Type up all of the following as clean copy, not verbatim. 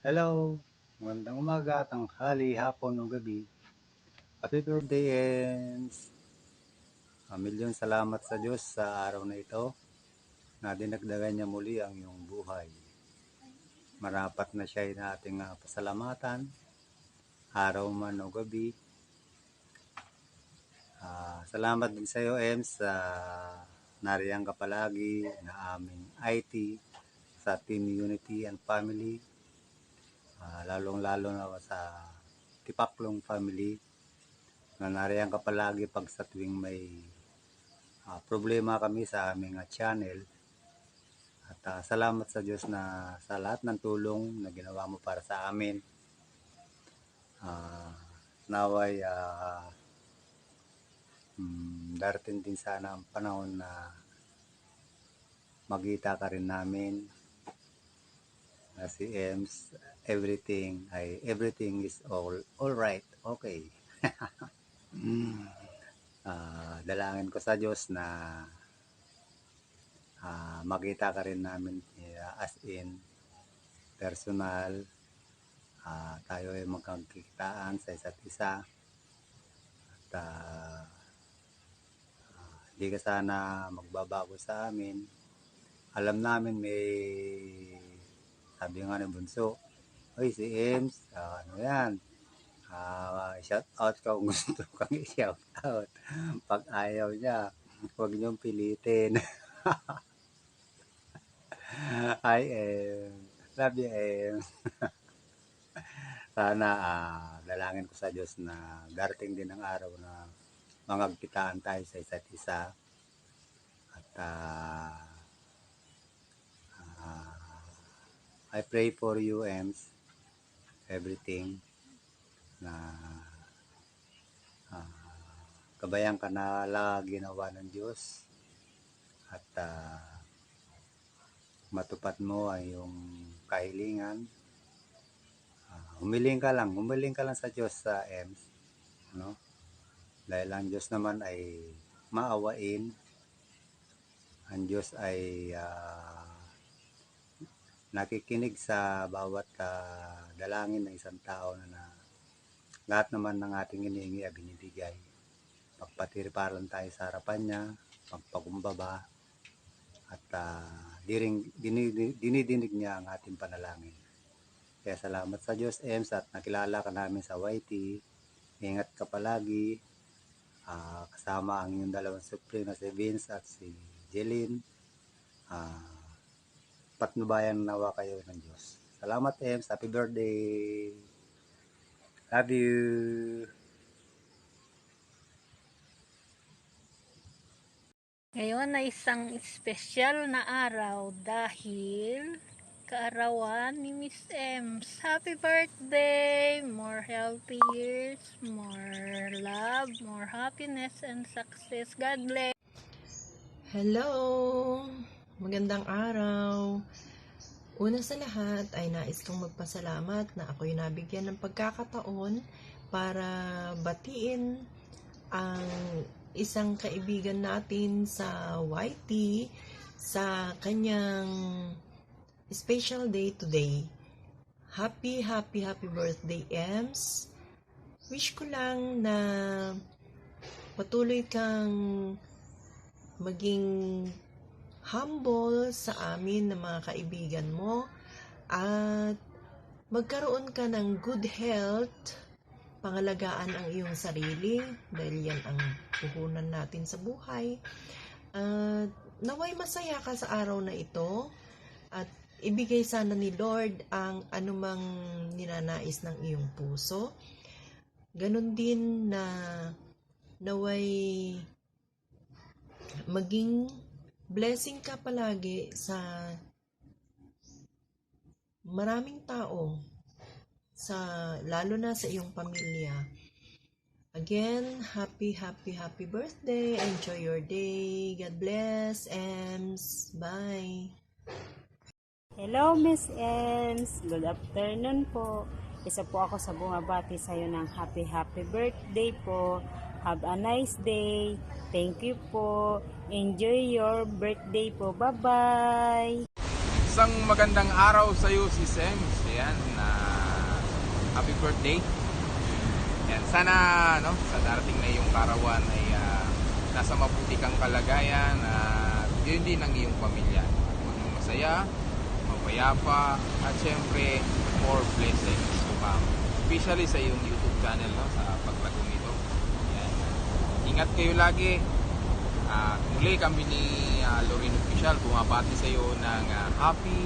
Hello, magandang umaga, tanghali, hapon o gabi. Happy birthday, Ens! Milyon salamat sa Diyos sa araw na ito na dinagdagan niya muli ang iyong buhay. Marapat na siya ay nating pasalamatan, araw man o gabi. Salamat din sa iyo, Ems, sa nariyan ka palagi na aming IT sa Team Unity and Family. Lalong-lalo na sa Tipaklong Family na nariyan ka palagi pag sa tuwing may problema kami sa aming channel. At salamat sa Diyos na sa lahat ng tulong na ginawa mo para sa amin. Naway darating din sana ang panahon na magkita ka rin namin. Si Ems, everything is all right, okay. Dalangin ko sa Diyos na makita ka rin namin as in personal. Tayo ay magkakitaan sa isa't isa at hindi ka sana magbabago sa amin. Alam namin may sabi nga ng bunso, oy si Ems, ano yan, shout out ka kung gusto kang i-shout out. Pag ayaw niya, huwag niyong pilitin. Hi Em, love you Em. Sana dalangin ko sa Diyos na darating din ang araw na magkitaan tayo sa isa't isa. At I pray for you, Ems, everything na kabayan ka na ginawa ng Diyos at matupad mo ay yung kahilingan. Humiling ka lang sa Diyos sa Ems, no? Dahil ang Diyos naman ay maawain. Ang Diyos ay nakikinig sa bawat dalangin ng isang tao na lahat naman ng ating hinihingi ay binibigay. Pagpatiriparan tayo sa harapan niya, pagpakumbaba, at dinidinig niya ang ating panalangin. Kaya salamat sa Diyos, Ems, at nakilala ka namin sa YT. Ingat ka palagi. Kasama ang iyong dalawang supli na si Vince at si Jeline. Patnubayan nawa kayo ng Diyos. Salamat, Ems. Happy birthday. Love you. Ngayon ay isang espesyal na araw dahil kaarawan ni Miss Ems. Happy birthday! More healthy years, more love, more happiness and success. God bless! Hello! Magandang araw! Una sa lahat ay nais kong magpasalamat na ako'y nabigyan ng pagkakataon para batiin ang isang kaibigan natin sa YT sa kanyang special day today. Happy birthday, Ems! Wish ko lang na patuloy kang maging humble sa amin ng mga kaibigan mo at magkaroon ka ng good health, pangalagaan ang iyong sarili dahil yan ang puhunan natin sa buhay. Naway masaya ka sa araw na ito at ibigay sana ni Lord ang anumang ninanais ng iyong puso. Ganon din na naway maging blessing ka palagi sa maraming tao, lalo na sa iyong pamilya. Again, happy birthday. Enjoy your day. God bless, Ems. Bye. Hello, Miss Ems. Good afternoon po. Isa po ako sa bumabati sa iyo ng happy birthday po. Have a nice day. Thank you po. Enjoy your birthday po. Bye-bye. Isang magandang araw sa iyo, si Sems. Ayan, happy birthday. Ayan, sana sa darating na iyong karawan ay nasa mabuti kang kalagayan at yun din ang iyong pamilya. Maging masaya, mapayapa, at syempre more blessings to come. Especially sa iyong YouTube channel, sa paglago nito. Ayan. Ingat kayo lagi. Muli kami ni Lorraine Official bumabati sa iyo ng happy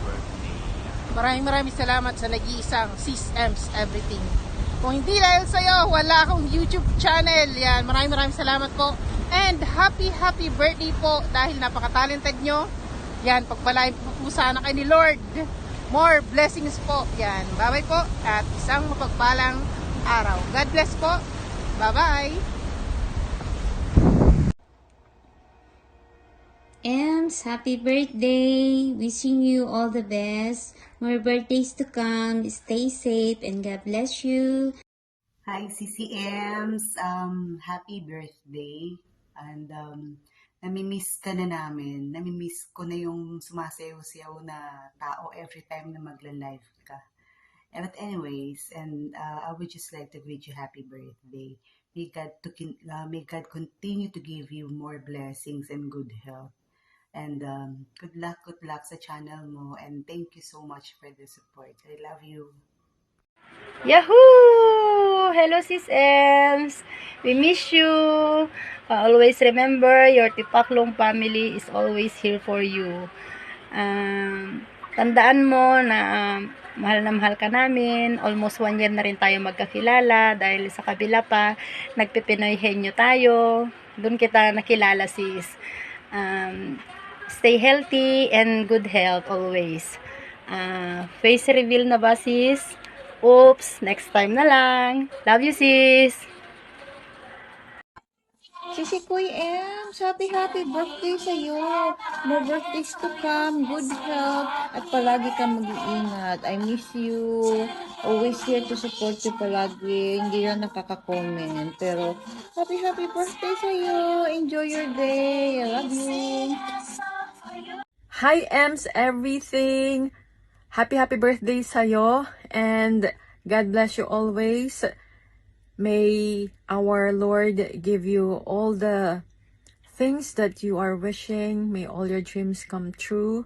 birthday. Maraming salamat sa nag-iisang Sis Ems Everything. Kung hindi dahil sa iyo, wala akong YouTube channel. Yan, maraming salamat po. And happy birthday po dahil napaka-talented nyo. Yan, pagpalain po sana kay ni Lord. More blessings po. Yan, bye-bye po at isang mapagpalang araw. God bless po. Bye-bye. Ems, happy birthday! Wishing you all the best. More birthdays to come. Stay safe and God bless you. Hi, CCMs. Happy birthday. And namimiss ka na namin. Namimiss ko na yung sumasayaw-sayaw na tao every time na magla-live ka. But anyways, and I would just like to wish you happy birthday. May God continue to give you more blessings and good health. And good luck sa channel mo. And thank you so much for the support. I love you. Yahoo! Hello, Sis Ems. We miss you. Always remember, your Tipaklong family is always here for you. Tandaan mo na mahal na mahal ka namin. Almost 1 year na rin tayo magkakilala dahil sa kabila pa, nagpipinoy henyo tayo. Doon kita nakilala, sis. Stay healthy and good health always. Face reveal na ba, sis? Oops, next time na lang. Love you, sis. Sisi Kuy Ems, happy birthday sa'yo. More birthdays to come, good health, at palagi kang mag-iingat. I miss you. Always here to support you palagi. Hindi lang nakaka-comment. Pero, happy birthday sa'yo. Enjoy your day. I love you. Hi, Ems Everything. Happy birthday sa'yo. And God bless you always. May our Lord give you all the things that you are wishing. May all your dreams come true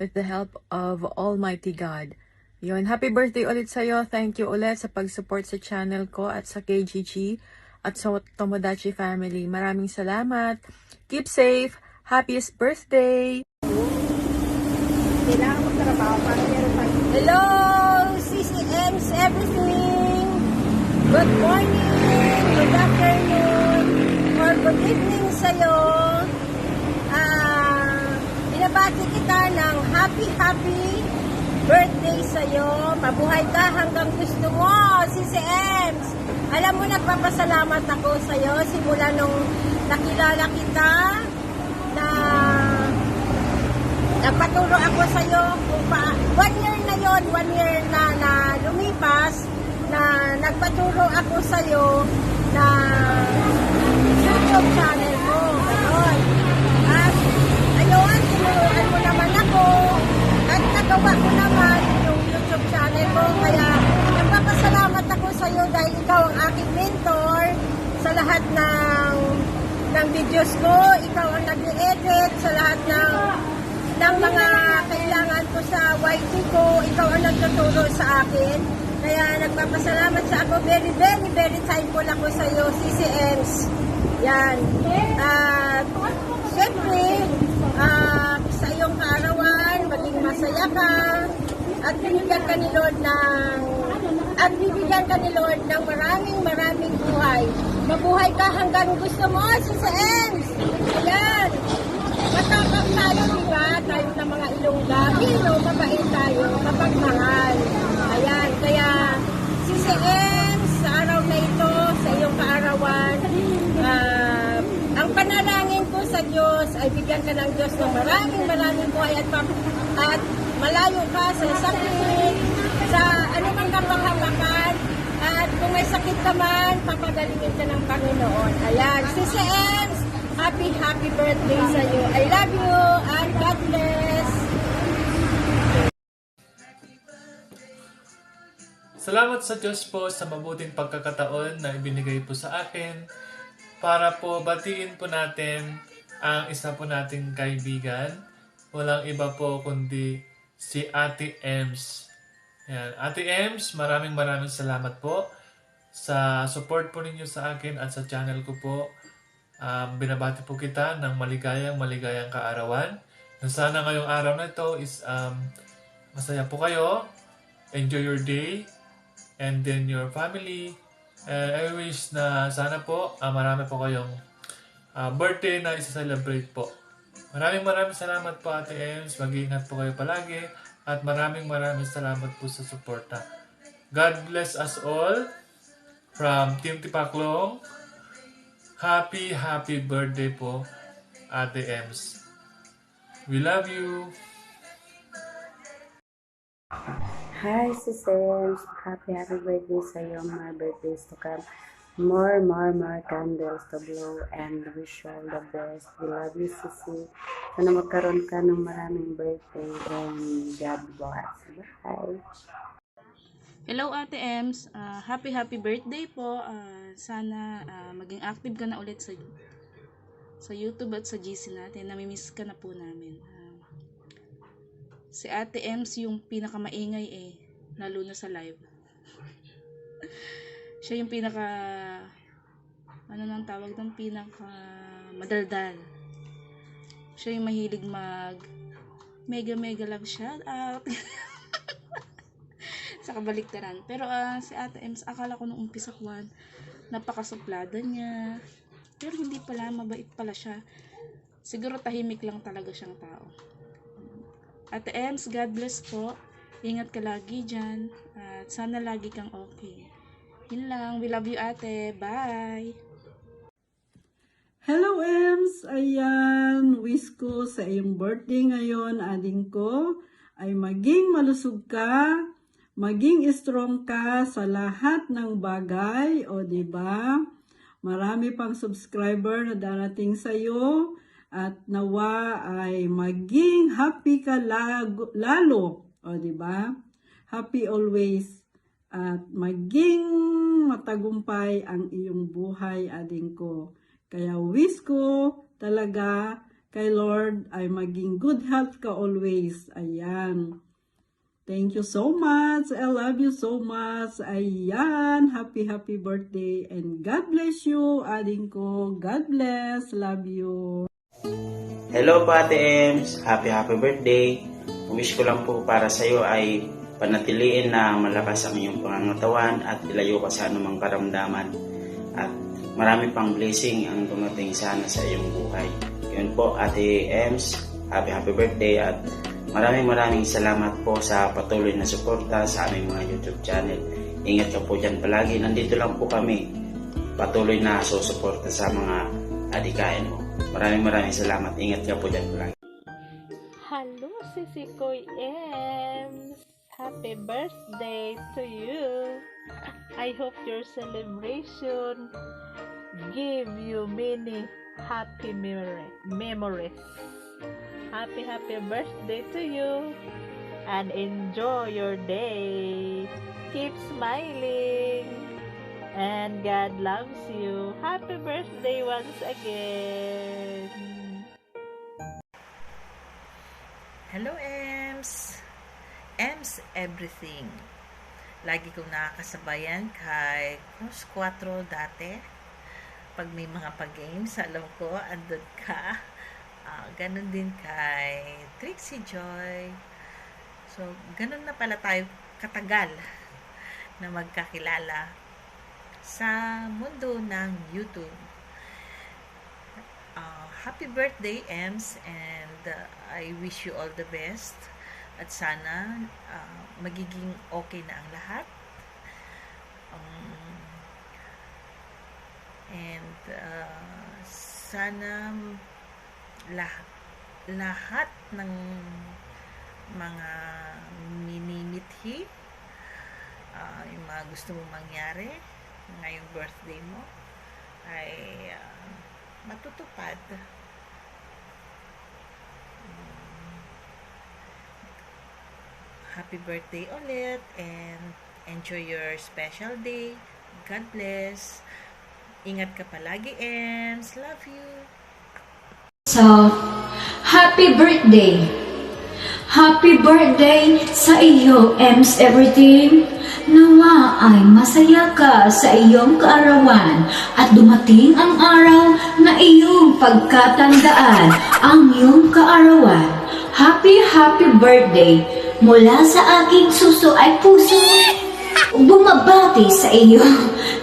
with the help of Almighty God. Yun, happy birthday ulit sa'yo. Thank you ulit sa pag-support sa channel ko at sa KGG at sa Tomodachi family. Maraming salamat. Keep safe. Happiest birthday! Hello, CCMs Everything. Good morning, good afternoon, or good evening sa'yo. Binabati kita ng happy birthday sa'yo. Mabuhay ka hanggang gusto mo, CCMs. Alam mo, nagpapasalamat ako sa'yo simula nung nakilala kita na nagpaturo ako sa'yo kung 1 year na yon, 1 year na lumipas, na nagpaturo ako sa'yo na YouTube channel mo. Ganon. At ayun, tinuruan mo naman ako at nagawa ko naman yung YouTube channel mo. Kaya nagpapasalamat ako sa'yo dahil ikaw ang aking mentor sa lahat ng videos ko. Ikaw ang nag-edit sa lahat ng mga kailangan ko sa YT ko. Ikaw ang nagtuturo sa akin. Kaya nagpapasalamat sa ako. Very thankful ako sa iyo, CCMs. Yan. At syempre, sa iyong kaarawan, maging masaya ka at bibigyan ka ni Lord ng maraming buhay. Mabuhay ka hanggang gusto mo, CCMs. Ayan. Matapang tayo, diba? Tayo ng mga Ilongga. Mabait tayo kapag mahal. Ayan, kaya CCM, sa araw na ito, sa iyong kaarawan, ang panalangin ko sa Diyos ay bigyan ka ng Diyos ng maraming buhay at malayo ka sa sakit, sa anumang kapanghapakan, at kung may sakit ka man, papagalingin ka ng Panginoon. Ayan, CCM, happy birthday sa iyo. I love you and God bless. Salamat sa Diyos po sa mabuting pagkakataon na ibinigay po sa akin para po batiin po natin ang isa po nating kaibigan. Walang iba po kundi si Ate Ems. Yan. Ate Ems, maraming salamat po sa support po ninyo sa akin at sa channel ko po. Binabati po kita ng maligayang kaarawan. Na sana ngayong araw na ito is masaya po kayo. Enjoy your day and then your family. I wish na sana po marami po kayong birthday na isa-celebrate po. Maraming salamat po Ate Ems. Mag-iingat po kayo palagi at maraming salamat po sa suporta. God bless us all from Team Tipaklong. Happy birthday po Ate Ems. We love you. Hi, Sis Ems. Happy birthday sa iyo. More birthdays to come. More candles to blow and wish you all the best. We love you, Sisi. Sana magkaroon ka ng maraming birthday and God bless. Bye. Hello Ate Ems. Happy birthday po. Sana maging active ka na ulit sa YouTube at sa GC natin. Namimiss ka na po namin. Si Ate Ems yung pinakamaingay lalo na sa live. Siya yung pinaka madaldal. Siya yung mahilig mega love shout out. Sa kabaliktaran. Pero si Ate Ems, akala ko nung umpisa ko napakasuplada niya. Pero hindi pala, mabait pala siya. Siguro tahimik lang talaga siyang tao. Ate Ems, God bless po. Ingat ka lagi dyan. At sana lagi kang okay. Yun lang. We love you, ate. Bye! Hello, Ems! Ayan, wish ko sa iyong birthday ngayon, ading ko, ay maging malusog ka, maging strong ka sa lahat ng bagay, o diba? Marami pang subscriber na darating sa iyo, at nawa ay maging happy ka lalo, o diba? Happy always, at maging matagumpay ang iyong buhay, ading ko. Kaya wish ko talaga kay Lord ay maging good health ka always. Ayan. Thank you so much. I love you so much. Ayan. Happy birthday. And God bless you, ading ko. God bless. Love you. Hello po Ate Ems. Happy birthday. Wish ko lang po para sa iyo ay panatiliin na malakas ang iyong pangangatawan at ilayo ka sa anumang karamdaman. At marami pang blessing ang dumating sana sa iyong buhay. Yun po Ate Ems. Happy birthday at maraming salamat po sa patuloy na suporta sa aming mga YouTube channel. Ingat ka po dyan palagi. Nandito lang po kami. Patuloy na susuporta sa mga adikain mo. Maraming salamat. Ingat ka po dyan palagi. Hello, Sisi Koy Ems. Happy birthday to you. I hope your celebration give you many happy memories. Happy birthday to you and enjoy your day. Keep smiling and God loves you. Happy birthday once again. Hello Ems. Ems everything. Lagi kong nakakasabayan kay Cross 4 dati. Pag may mga pag-games, alam ko, andun ka. Ganun din kay Trixie Joy. So, ganun na pala tayo katagal na magkakilala sa mundo ng YouTube. Happy birthday, Ems, and I wish you all the best. At sana magiging okay na ang lahat. And sana lahat ng mga minimithi, yung mga gusto mong mangyari ngayong birthday mo ay matutupad. Happy birthday ulit and enjoy your special day. God bless. Ingat ka palagi, Ems. Love you. So, happy birthday! Happy birthday sa iyo, Ems Everything! Nawa ay masaya ka sa iyong kaarawan at dumating ang araw na iyong pagkatandaan ang iyong kaarawan. Happy birthday! Mula sa aking suso ay puso bumabati sa iyo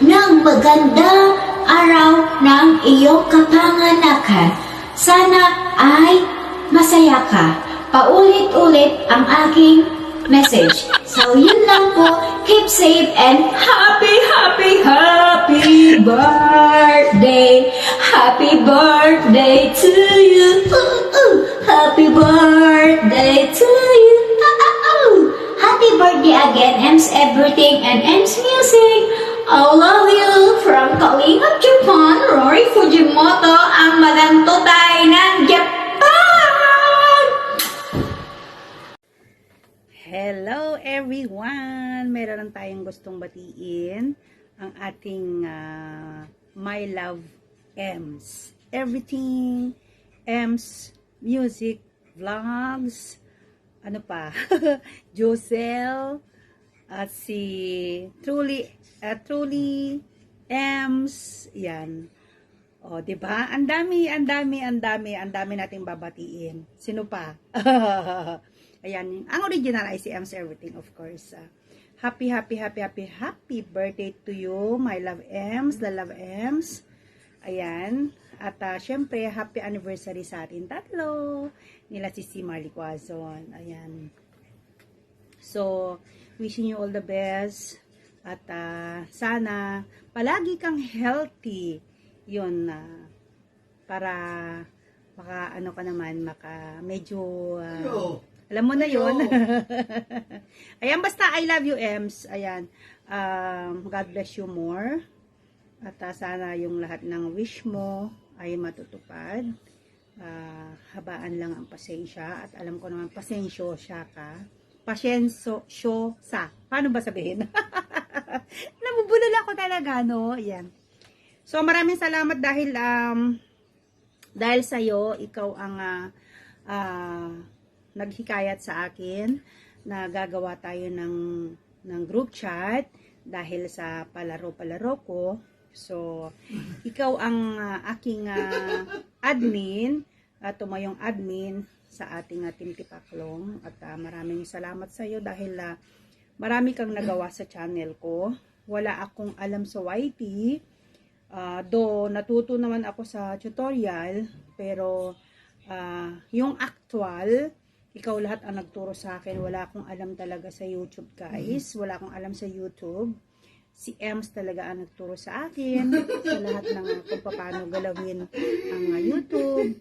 ng magandang araw ng iyong kapanganakan. Sana ay masaya ka. Paulit-ulit ang aking message. So, yun lang po. Keep safe and happy birthday. Happy birthday to you. Happy birthday to you. Happy birthday again, Ems Everything and Ems Music. I love you from Kalinga, Japan, Rory Fujimoto, ang Madam Totay ng Japan! Hello everyone! Meron lang tayong gustong batiin ang ating My Love Ems Everything, Ems Music Vlogs, ano pa, Josel, at si Truly Ems, yan. O, diba? Ang dami nating babatiin. Sino pa? Ayan, ang original ay si Ems Everything, of course. Happy birthday to you, my love Ems, the love Ems. Ayan. At syempre, happy anniversary sa atin tatlo. Nila si Marley Quazon. Ayan. So, wishing you all the best. At sana palagi kang healthy. Yun, para ano ka naman, medyo alam mo na yun. Ayan, basta I love you, Ems. Ayan. God bless you more. At sana yung lahat ng wish mo ay matutupad. Habaan lang ang pasensya. At alam ko naman, pasensyosa ka. Pasensyosa. Paano ba sabihin? Nabubulol ako talaga, no? Ayan. So, maraming salamat dahil sa'yo, ikaw ang naghikayat sa akin na gagawa tayo ng group chat dahil sa palaro ko. So, ikaw ang aking admin, tumayong admin sa ating Team Tipaklong. At maraming salamat sa iyo dahil marami kang nagawa sa channel ko. Wala akong alam sa YT. Do natuto naman ako sa tutorial, pero yung actual, ikaw lahat ang nagturo sa akin. Wala akong alam talaga sa YouTube, guys. Wala akong alam sa YouTube. Si Ems talaga ang nagturo sa akin sa lahat ng kung paano galawin ang YouTube,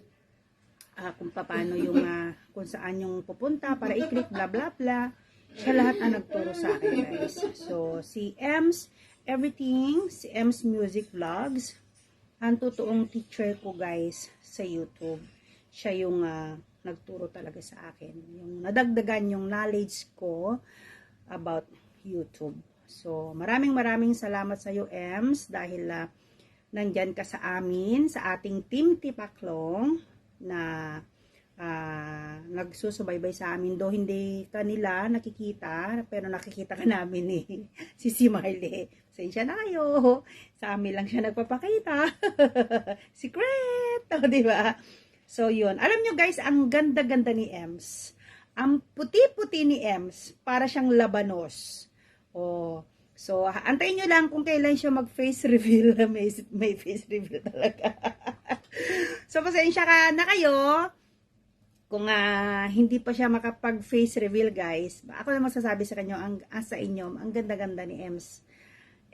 kung paano yung kung saan yung pupunta para i-click, bla bla bla. Siya lahat ang nagturo sa akin, guys. So, si Ems Everything, si Ems Music Vlogs, ang totoong teacher ko, guys, sa YouTube. Siya yung nagturo talaga sa akin. Yung nadagdagan yung knowledge ko about YouTube. So, maraming salamat sa iyo, Ems, dahil nandyan ka sa amin, sa ating Team Tipaklong, na nagsusubaybay sa amin. Do hindi kanila nakikita, pero nakikita ka namin si Marley. Pasensya na kayo. Sa amin lang siya nagpapakita. Secret! O, diba? So, yun. Alam nyo, guys, ang ganda-ganda ni Ems. Ang puti-puti ni Ems, para siyang labanos. Oh, so antayin nyo lang kung kailan siya mag-face reveal. May face reveal talaga. So, pasensya ka na kayo kung hindi pa siya makapag-face reveal, guys. Ako na magsasabi sa inyo, ang ganda-ganda ni Ems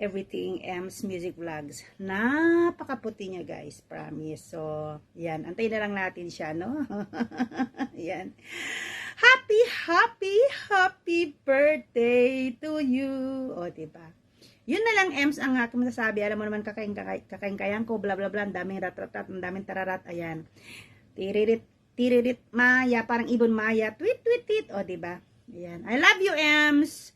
Everything, Ems Music Vlogs. Napakaputi niya, guys. Promise. So, yan. Antayin na lang natin siya, no? Yan. Happy birthday to you. O, diba? Yun na lang, Ems, ang aking masasabi. Alam mo naman, kakain-kayan ko, bla bla bla, ang daming rat-rat-rat, ang daming tararat. Ayan. Tiririt, Maya, parang ibon Maya. Tweet. O, diba? Ayan. I love you, Ems.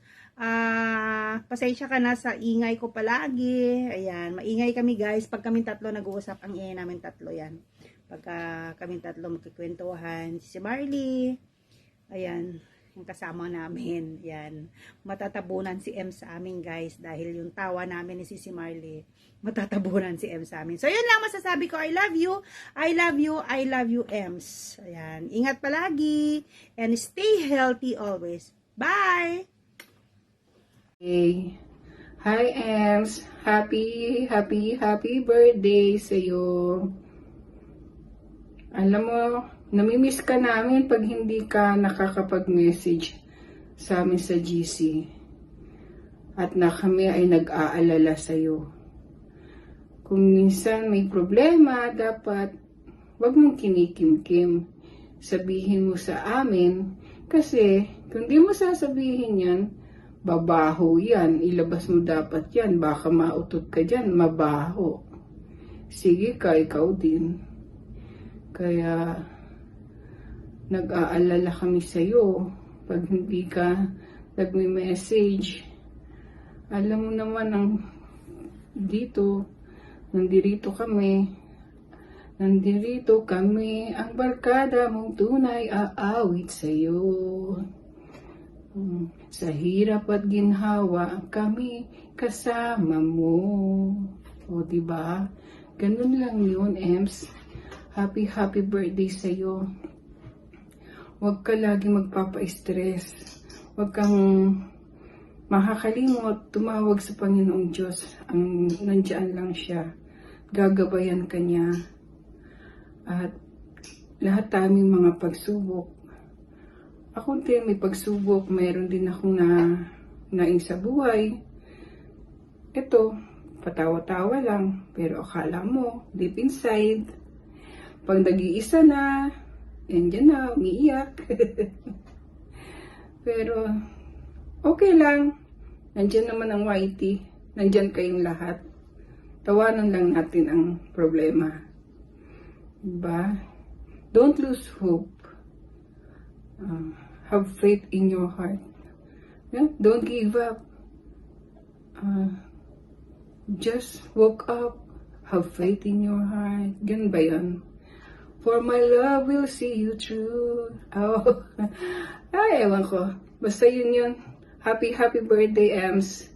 pasensya ka na sa ingay ko palagi. Ayan, maingay kami guys. Pag kaming tatlo nag-uusap, ang ingay namin tatlo yan. Pagka kaming tatlo magkikwentuhan, si Marley, ayan, yung kasama namin, yan. Matatabunan si M sa amin guys, dahil yung tawa namin ni si Marley, matatabunan si M sa amin. So, yun lang masasabi ko. I love you. I love you. I love you, Ems. Ayan. Ingat palagi. And stay healthy always. Bye! Hey. Hi, Ems. Happy birthday sa'yo. Alam mo, namimiss ka namin pag hindi ka nakakapag-message sa amin sa GC. At na kami ay nag-aalala sa'yo. Kung minsan may problema, dapat wag mong kinikimkim. Sabihin mo sa amin, kasi kung di mo sasabihin yan, babaho yan. Ilabas mo dapat yan. Baka mautot ka dyan, mabaho. Sige ka, ikaw din. Kaya, nag-aalala kami sa'yo pag hindi ka nagme-message. Alam mo naman ang nandirito kami, ang barkada mong tunay aawit sa'yo. Sa hirap at ginhawa, kami kasama mo. O, diba? Ganun lang yun, Ems. Happy birthday sa'yo. Huwag ka lagi magpapa-stress. Huwag kang makakalimot, tumawag sa Panginoong Diyos. Nandiyan lang siya. Gagabayan ka niya. At lahat aming mga pagsubok. Ako din may pagsubok. Mayroon din akong naing sa buhay. Ito, patawa-tawa lang. Pero akala mo, deep inside, pag nag-iisa na, andyan na, umiiyak. Pero, okay lang. Nandyan naman ang YT. Nandyan kayong lahat. Tawanan lang natin ang problema. Diba? Don't lose hope. Have faith in your heart. Yeah? Don't give up. Just woke up. Have faith in your heart. Ganun ba yun? For my love will see you through. Oh. Ay, ewan ko. Basta yun. Happy birthday, Ems.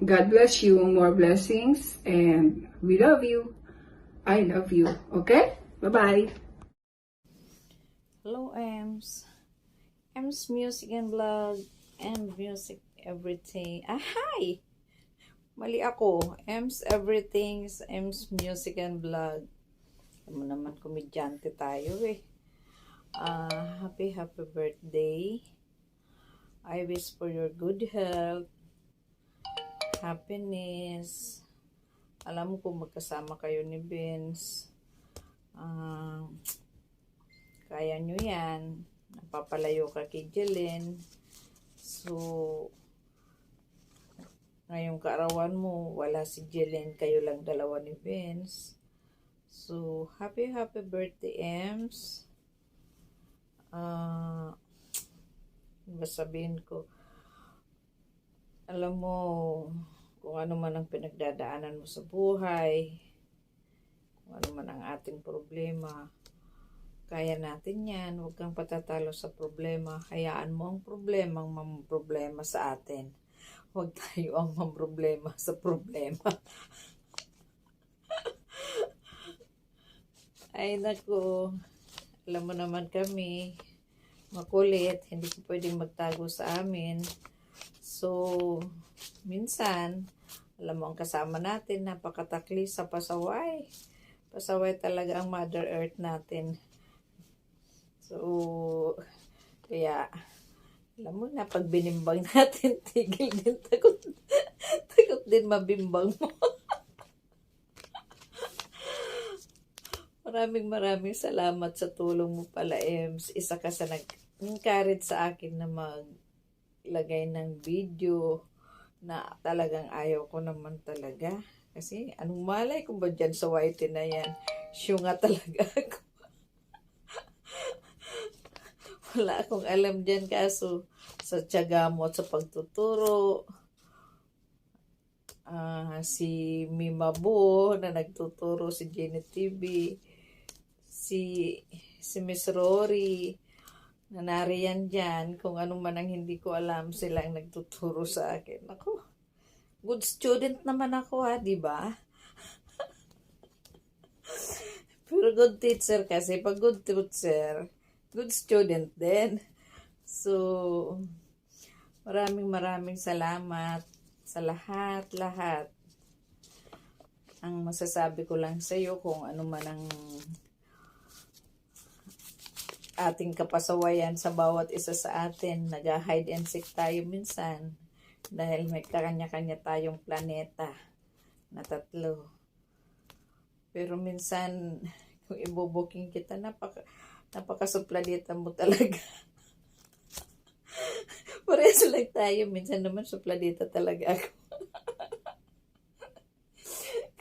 God bless you. More blessings. And we love you. I love you. Okay? Bye-bye. Hello, Ems. Ems Music and Vlog and Music Everything. Hi! Mali ako. Ems Everything, Ems Music and Vlog. Alam mo naman, komedyante tayo eh. Happy birthday. I wish for your good health, happiness. Alam mo kung magkasama kayo ni Vince, kaya nyo yan. Napapalayo ka kay Jelen. So, ngayong kaarawan mo, wala si Jelen, kayo lang dalawa ni Vince. So, happy birthday, Ems. Sabihin ko, alam mo, kung ano man ang pinagdadaanan mo sa buhay, kung ano man ang ating problema, kaya natin yan. Huwag kang patatalo sa problema. Hayaan mo ang problema sa atin. Huwag tayo ang mamproblema sa problema. Ay, naku. Alam mo naman kami, makulit. Hindi ko pwedeng magtago sa amin. So, minsan, alam mo ang kasama natin, napakatakli sa pasaway. Pasaway talaga ang Mother Earth natin. So, kaya, alam mo na, pag binimbang natin, tigil din, takot din mabimbang mo. Maraming salamat sa tulong mo pala, Ems. Isa ka sa nag-encourage sa akin na maglagay ng video na talagang ayaw ko naman talaga. Kasi, anong malay ko ba dyan sa white na yan? Siyo nga talaga ako. Wala akong alam dyan, kaso sa tiyaga mo at sa pagtuturo. Si Mima Bo na nagtuturo, si Jenny TV, si Miss Rory na nariyan dyan. Kung ano man ang hindi ko alam, sila ang nagtuturo sa akin. Ako, good student naman ako di ba? Pero good teacher kasi. Pag good teacher, good student din. So, maraming salamat sa lahat. Ang masasabi ko lang sa iyo, kung ano man ang ating kapasawayan sa bawat isa sa atin, nag-hide and seek tayo minsan dahil may kanya-kanya tayong planeta na 3. Pero minsan, kung ibubuking kita, napakasupladita mo talaga. Parehas lang tayo. Minsan naman supladita talaga ako.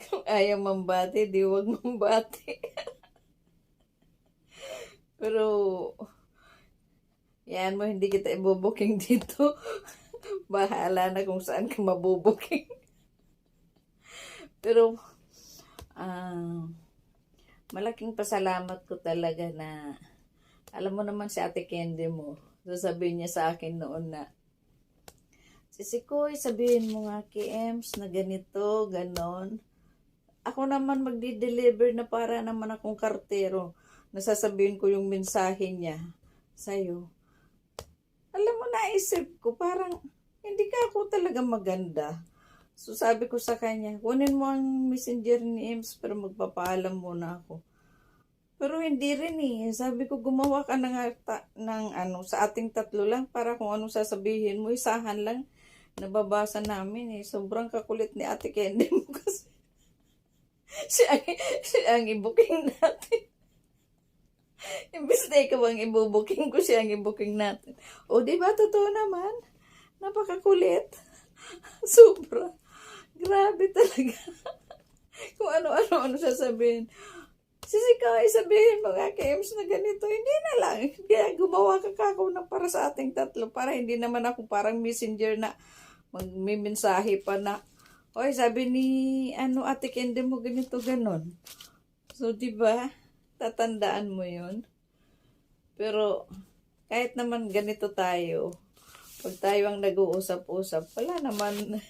Kung ayaw mambati, di wag mambati. Pero, yan mo, hindi kita ibubuking dito. Bahala na kung saan ka mabubuking. Pero, malaking pasalamat ko talaga na, alam mo naman si Ate Candy mo, sasabihin niya sa akin noon na, Sisikoy, sabihin mo nga kay Ems na ganito, ganon. Ako naman magdi-deliver na para naman akong kartero. Nasasabihin ko yung mensahe niya sa'yo. Alam mo, naisip ko, parang hindi ka ako talaga maganda. So sabi ko sa kanya, kunin mo ang messenger ni Ems pero magpapaalam muna ako. Pero hindi rin Sabi ko, gumawa ka ng sa ating 3 lang para kung anong sasabihin mo, isahan lang. Nababasa namin Sobrang kakulit ni Ate Candy mo kasi siya ang i-booking natin. Imbis na ikaw ang i-booking ko, siya ang i-booking natin. O, diba? Totoo naman. Napakakulit. Sobra. Grabe talaga. Kung ano-ano sasabihin. Sisikoy, sabihin mo nga kay Ems na ganito. Hindi na lang. Kaya gumawa ka ako na para sa ating 3. Para hindi naman ako parang messenger na magmimensahe pa na, oy, sabi ni Ate Candy mo ganito, ganon. So, diba? Tatandaan mo yun. Pero, kahit naman ganito tayo, pag tayo ang nag-uusap-usap, wala naman.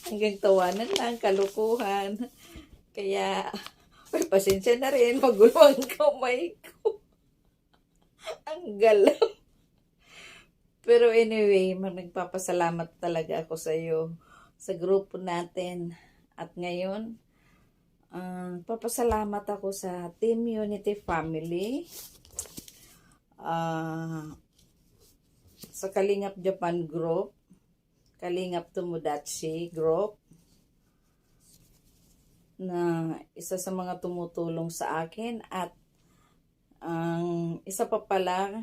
Hanggang tawanan lang, kalukuhan. Kaya, pasensya na rin, magulo ang kamay ko. Ang galaw. Pero anyway, nagpapasalamat talaga ako sa iyo, sa grupo natin. At ngayon, papasalamat ako sa Team Unity Family, sa Kalingap Japan Group, Kalingap Tomodachi Group, na isa sa mga tumutulong sa akin, at ang isa pa pala,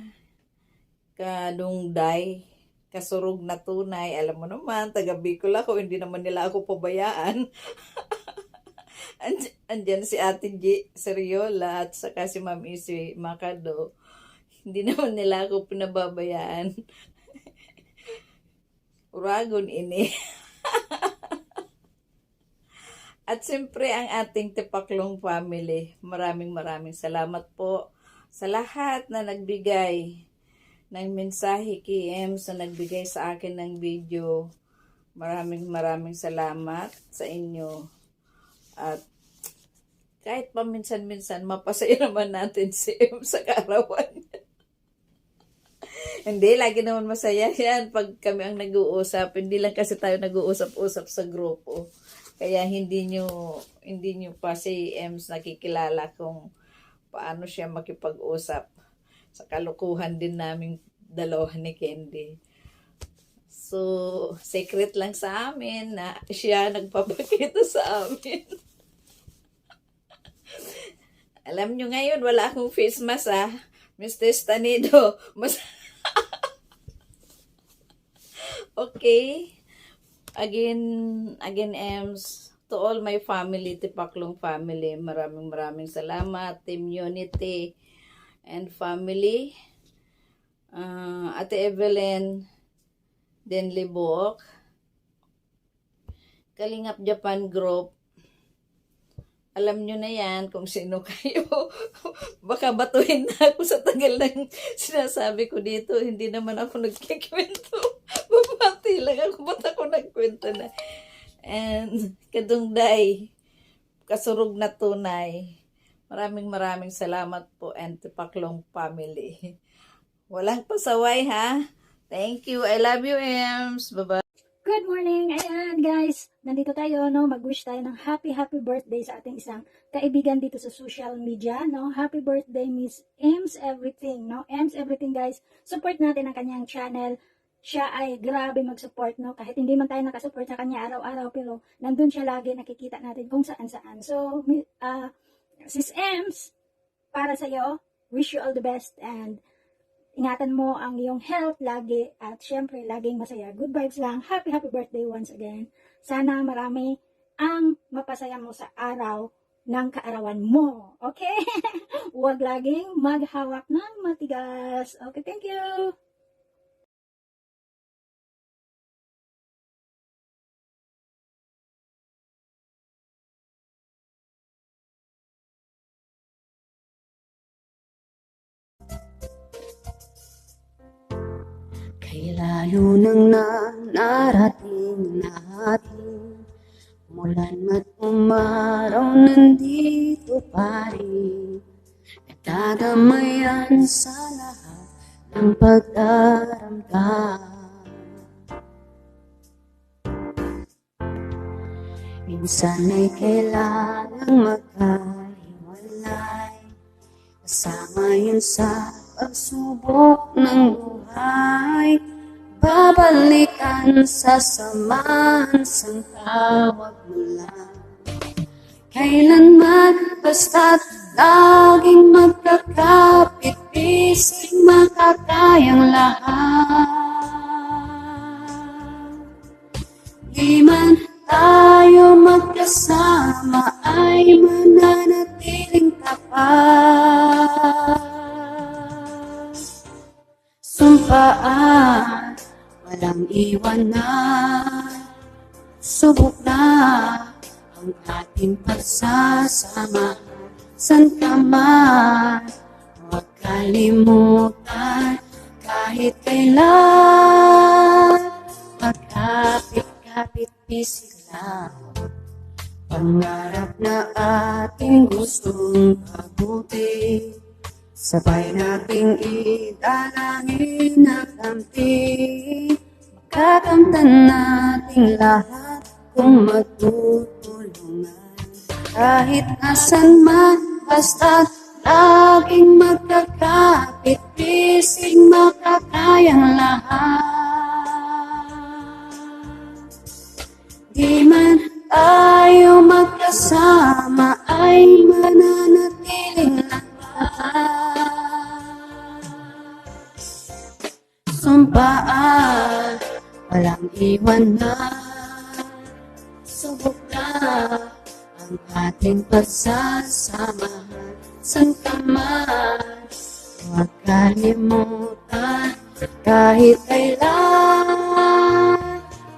Kadungday, Kasurog na Tunay. Alam mo naman, taga Bicol ako, hindi naman nila ako pabayaan. Andyan si Ate G. Seriola at saka si Ma'am Isi Macado. Hindi naman nila ako pinababayaan. Uragon ini. At siyempre ang ating Tipaklong family. Maraming salamat po sa lahat na nagbigay ng mensahe kay Ems, na nagbigay sa akin ng video. Maraming salamat sa inyo. At kahit pa minsan-minsan, mapasaya naman natin si Ems sa karawan. Hindi, lagi naman masaya yan pag kami ang nag-uusap. Hindi lang kasi tayo nag-uusap-usap sa grupo. Kaya hindi nyo pa si Ems nakikilala kung paano siya makipag-usap. Sa kalukuhan din namin dalawa ni Candy. So, secret lang sa amin na siya nagpapakita sa amin. Alam nyo ngayon, wala akong face mask Mr. Stanido. Okay. Again, Ems, to all my family, Tipaklong family, maraming salamat. Team Unity and family, Ate Evelyn Denlibok, Kalingap Japan Group. Alam nyo na yan kung sino kayo. Baka batuhin na ako sa tagal ng sinasabi ko dito. Hindi naman ako nagkikwento. Babati lang ako. Ba't ako nagkwento na? And Kadungday, Kasurog na Tunay. Maraming salamat po, and Tipaklong family. Walang pasaway, ha? Thank you. I love you, Ems. Bye-bye. Good morning! Ayan guys, nandito tayo, no? Mag-wish tayo ng happy birthday sa ating isang kaibigan dito sa social media, no? Happy birthday Miss Ems Everything, no? Ems Everything guys, support natin ang kanyang channel. Siya ay grabe mag-support, no? Kahit hindi man tayo nakasupport sa kanya araw-araw, pero nandun siya lagi, nakikita natin kung saan-saan. So, Sis Ems, para sa'yo, wish you all the best, and ingatan mo ang iyong health lagi, at syempre laging masaya. Good vibes lang. Happy birthday once again. Sana marami ang mapasaya mo sa araw ng kaarawan mo. Okay? Huwag laging maghawak ng matigas. Okay, thank you. Kay layo nang narating natin, mulan at umaraw nandito pa rin, nagdadamayan sa lahat ng pagdaramdam. Minsan ay kailangang magkahiwalay, kasama yun sa pagsubok ng buhay, babalikan sa samahan sang tawag mo lang. Kailanman basta't laging magkakapit, bisig makakayang lahat. Di man tayo magkasama ay mananatiling tapat. Sumpaan, walang iwanan, subok na ang ating pagsasama. San ka man, huwag kalimutan kahit kailan. Magkapit-kapit bisig lang, pangarap na ating gustong pabuti. Sabay nating idalangin at kamtin, makakamtan nating lahat kung magtutulungan. Kahit nasan man, basta't laging magkakapit, bisig makakayang lahat. Di man tayo magkasama ay mananatiling lahat. Sumpaan, walang iwanan, subok na ang ating pagsasamahan. San ka man, huwag kalimutan kahit kailan.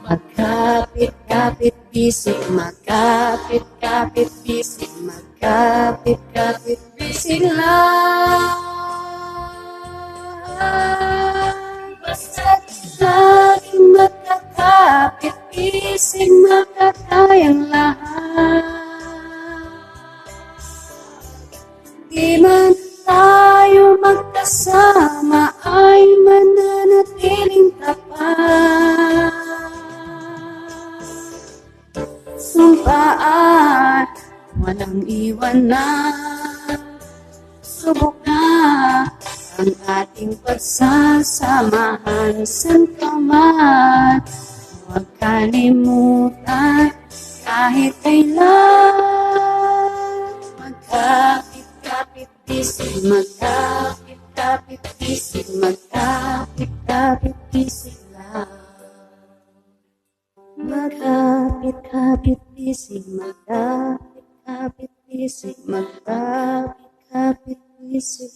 Magkapit-kapit bisig, magkapit-kapit bisig, magkapit-kapit bisig lang. Basta't laging magkakapit, bisig makakayang lahat. Di man tayo magkasama ay mananatiling tapat. Sumpaan, walang iwanan, subok na ang ating pagsasamahan. San ka man, huwag kalimutan kahit kailan. Magkapit-kapit bisig, magkapit-kapit bisig, magkapit-kapit bisig lang. Magkapit-kapit bisig, magkapit-kapit bisig, magkapit-kapit bisig